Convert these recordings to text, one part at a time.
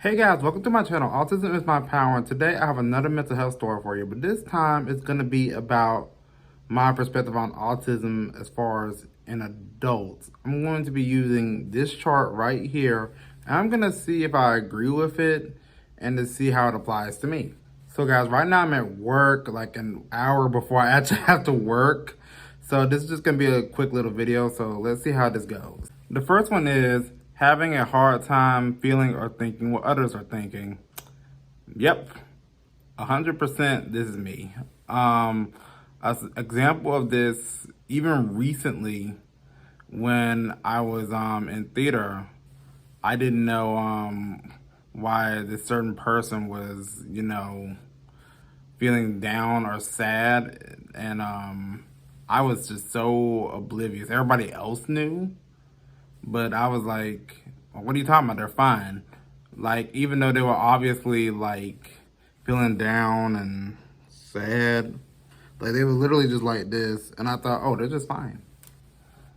Hey guys, welcome to my channel. Autism is my power, and today I have another mental health story for you, but this time it's going to be about my perspective on autism as far as an adult. I'm going to be using this chart right here, and I'm going to see if I agree with it and to see how it applies to me. So guys, right now I'm at work, like an hour before I actually have to work. So this is just going to be a quick little video, so let's see how this goes. The first one is having a hard time feeling or thinking what others are thinking. Yep, 100% this is me. As an example of this, even recently when I was in theater, I didn't know why this certain person was, feeling down or sad, and I was just so oblivious. Everybody else knew, but I was like, well, what are you talking about? They're fine. Like, even though they were obviously like feeling down and sad, like they were literally just like this. And I thought, oh, they're just fine.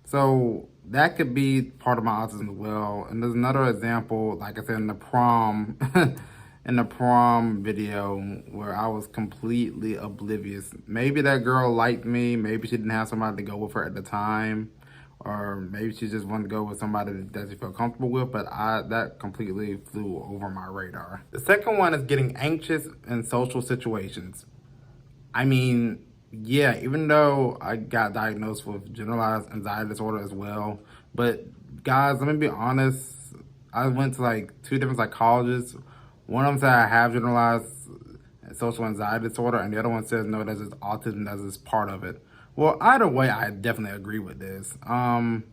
So that could be part of my autism as well. And there's another example, like I said, in the prom, in the prom video where I was completely oblivious. Maybe that girl liked me. Maybe she didn't have somebody to go with her at the time. Or maybe she just wanted to go with somebody that she felt comfortable with, but that completely flew over my radar. The second one is getting anxious in social situations. I mean, yeah, even though I got diagnosed with generalized anxiety disorder as well, but guys, let me be honest, I went to like 2 different psychologists. One of them said I have generalized social anxiety disorder, and the other one says no, that's just autism, that's just part of it. Well, either way, I definitely agree with this. In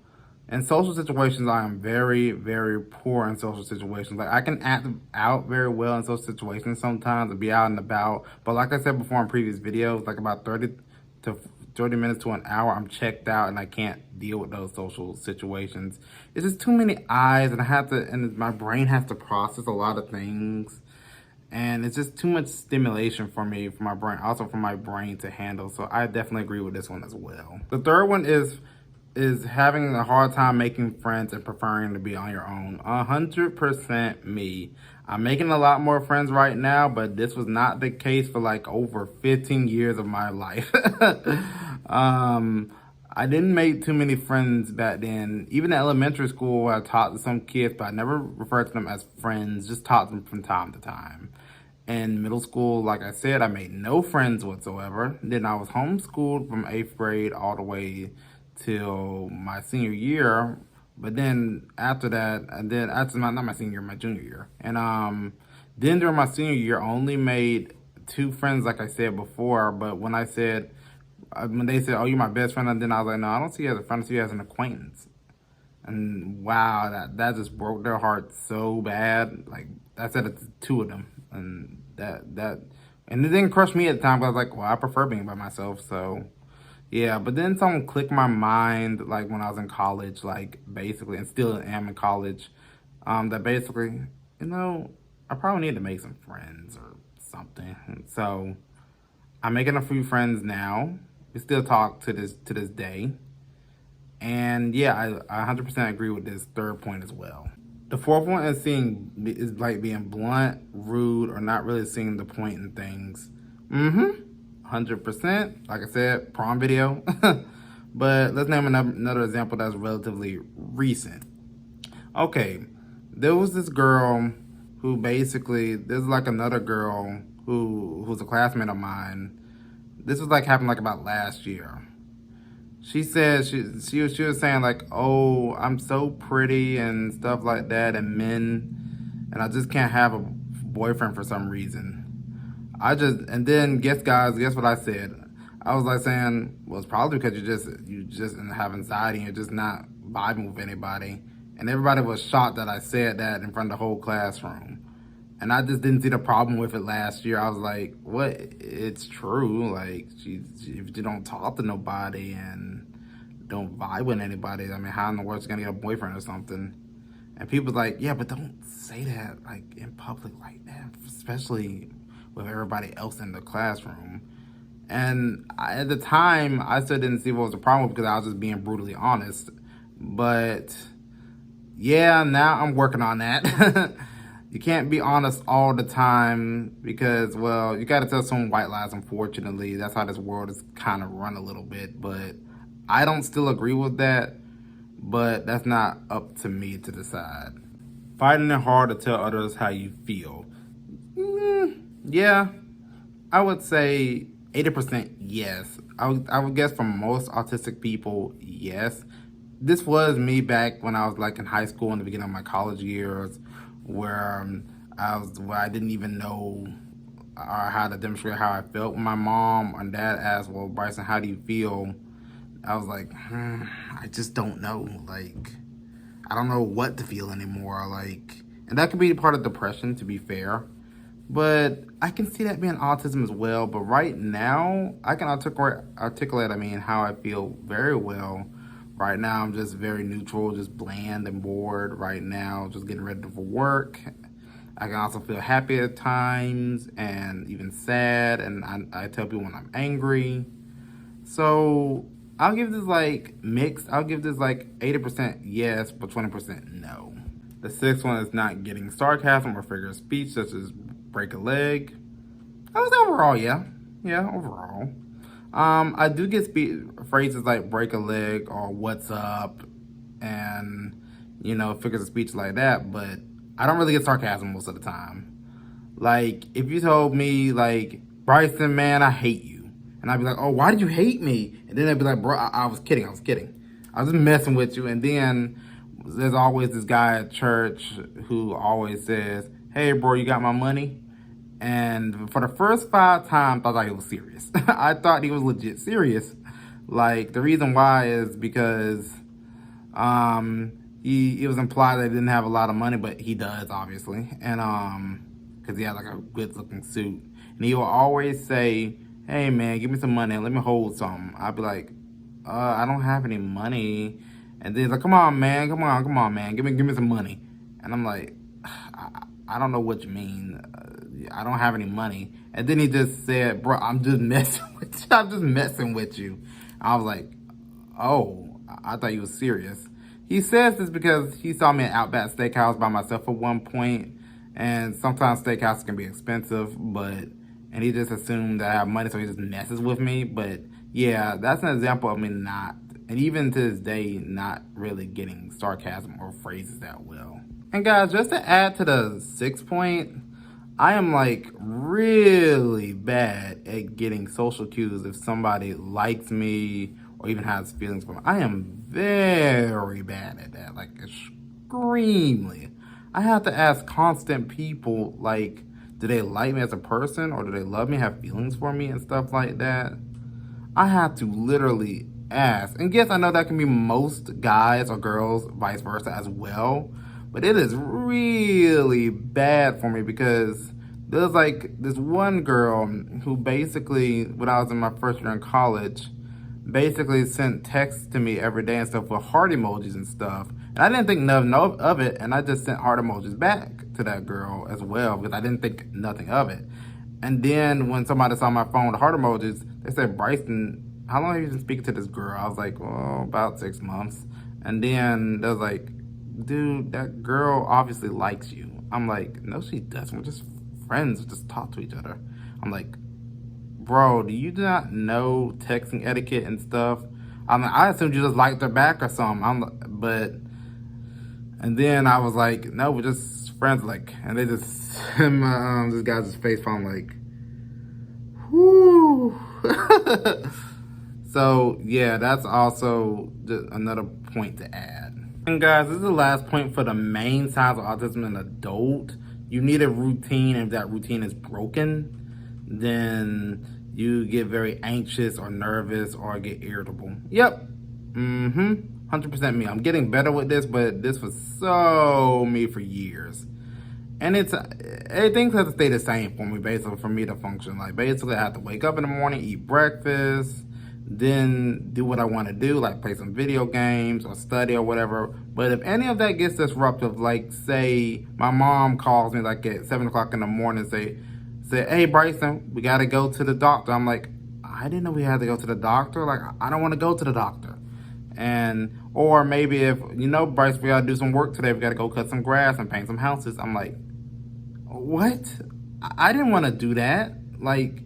social situations, I am very, very poor in social situations. Like, I can act out very well in social situations sometimes and be out and about. But like I said before in previous videos, like about 30 minutes to an hour, I'm checked out and I can't deal with those social situations. It's just too many eyes, and my brain has to process a lot of things. And it's just too much stimulation for me, for my brain, also for my brain to handle. So I definitely agree with this one as well. The third one is having a hard time making friends and preferring to be on your own. 100% me. I'm making a lot more friends right now, but this was not the case for like over 15 years of my life. I didn't make too many friends back then. Even in elementary school, I talked to some kids, but I never referred to them as friends, just talked to them from time to time. In middle school, like I said, I made no friends whatsoever. Then I was homeschooled from 8th grade all the way till my senior year. But then after that, not my senior year, my junior year. And then during my senior year, I only made 2 friends, like I said before. But when they said, oh, you're my best friend, and then I was like, no, I don't see you as a friend, I see you as an acquaintance. And wow, that just broke their heart so bad. Like, I said it to 2 of them. And and it didn't crush me at the time, but I was like, well, I prefer being by myself, so yeah. But then something clicked my mind, like when I was in college, like basically, and still am in college, that basically, I probably need to make some friends or something. And so I'm making a few friends now. We still talk to this day. And yeah, I 100% agree with this third point as well. The fourth one is like being blunt, rude, or not really seeing the point in things. 100%. Like I said, prom video. But let's name another example that's relatively recent. Okay, there was this girl who there's like another girl who's a classmate of mine. This was like happened like about last year. She said she was saying like, oh, I'm so pretty and stuff like that, and I just can't have a boyfriend for some reason. And then guess what I said? I was like saying, well, it's probably because you just have anxiety and you're just not vibing with anybody. And everybody was shocked that I said that in front of the whole classroom. And I just didn't see the problem with it last year. I was like, what? It's true. Like, if you don't talk to nobody and don't vibe with anybody, I mean, how in the world is going to get a boyfriend or something? And people was like, yeah, but don't say that, like, in public like that, especially with everybody else in the classroom. And at the time, I still didn't see what was the problem because I was just being brutally honest. But, yeah, now I'm working on that. You can't be honest all the time because, well, you got to tell some white lies, unfortunately. That's how this world is kind of run a little bit. But I don't still agree with that, but that's not up to me to decide. Fighting it hard to tell others how you feel. Yeah, I would say 80% yes. I would guess for most autistic people, yes. This was me back when I was like in high school in the beginning of my college years, where where I didn't even know or how to demonstrate how I felt. When my mom and dad asked, "Well, Bryson, how do you feel?" I was like, I just don't know. Like, I don't know what to feel anymore. Like, and that could be part of depression, to be fair. But I can see that being autism as well. But right now, I can articulate, how I feel very well. Right now, I'm just very neutral, just bland and bored right now, just getting ready for work. I can also feel happy at times and even sad. And I tell people when I'm angry. So I'll give this like mixed. I'll give this like 80% yes, but 20% no. The sixth one is not getting sarcasm or figure of speech, such as break a leg. I would say overall, yeah. Yeah, overall. I do get phrases like break a leg or what's up and, figures of speech like that, but I don't really get sarcasm most of the time. Like, if you told me, like, Bryson, man, I hate you. And I'd be like, oh, why did you hate me? And then they'd be like, bro, I was kidding. I was just messing with you. And then there's always this guy at church who always says, hey, bro, you got my money? And for the first 5 times, I thought he was serious. I thought he was legit serious. Like, the reason why is because it was implied that he didn't have a lot of money, but he does, obviously. And because he had like a good-looking suit. And he will always say, hey, man, give me some money. Let me hold some. I'd be like, I don't have any money. And then he's like, come on, man. Come on, man. Give me some money. And I'm like, I don't know what you mean. I don't have any money. And then he just said, bro, I'm just messing with you. I'm just messing with you. I was like, oh, I thought he was serious. He says this because he saw me at Outback Steakhouse by myself at one point. And sometimes steakhouses can be expensive, and he just assumed that I have money, so he just messes with me. But yeah, that's an example of me not, and even to this day, not really getting sarcasm or phrases that well. And guys, just to add to the 6th point, I am like really bad at getting social cues if somebody likes me or even has feelings for me. I am very bad at that, like extremely. I have to ask constant people, like, do they like me as a person or do they love me, have feelings for me and stuff like that? I have to literally ask. And yes, I know that can be most guys or girls, vice versa as well. But it is really bad for me because there's like this one girl who basically, when I was in my first year in college, basically sent texts to me every day and stuff with heart emojis and stuff. And I didn't think nothing of it, and I just sent heart emojis back to that girl as well because I didn't think nothing of it. And then when somebody saw my phone with heart emojis, they said, Bryson, how long have you been speaking to this girl? I was like, well, about 6 months. And then they was like, dude, that girl obviously likes you. I'm like, no, she doesn't. We're just friends. We just talk to each other. I'm like, bro, do you not know texting etiquette and stuff? I assumed you just liked her back or something. And then I was like, no, we're just friends. Like, and they just, this guy's face palm like, whoo. So yeah, that's also just another point to add. And guys, this is the last point for the main signs of autism in an adult. You need a routine. If that routine is broken, then you get very anxious or nervous or get irritable. Yep. 100% me. I'm getting better with this, but this was so me for years. And everything has to stay the same for me, basically, for me to function. Like, basically, I have to wake up in the morning, eat breakfast, then do what I want to do, like play some video games or study or whatever. But if any of that gets disruptive, like, say, my mom calls me, like, at 7 o'clock in the morning and say, hey, Bryson, we got to go to the doctor. I'm like, I didn't know we had to go to the doctor. Like, I don't want to go to the doctor. Or maybe if, Bryce, we got to do some work today. We got to go cut some grass and paint some houses. I'm like, What? I didn't want to do that. Like,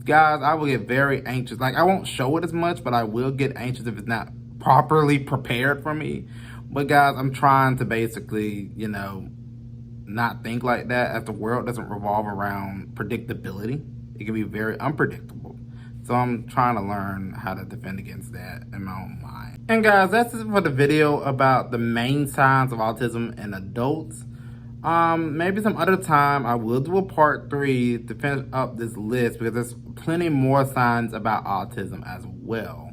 guys, I will get very anxious. Like, I won't show it as much, but I will get anxious if it's not properly prepared for me. But guys, I'm trying to basically, not think like that, as the world doesn't revolve around predictability. It can be very unpredictable. So I'm trying to learn how to defend against that in my own mind. And guys, that's it for the video about the main signs of autism in adults. Maybe some other time I will do a part 3 to finish up this list, because there's plenty more signs about autism as well.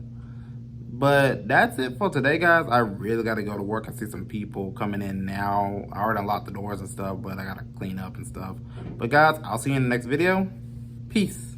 But that's it for today, guys. I really got to go to work. I see some people coming in now. I already unlocked the doors and stuff, but I got to clean up and stuff. But guys, I'll see you in the next video. Peace.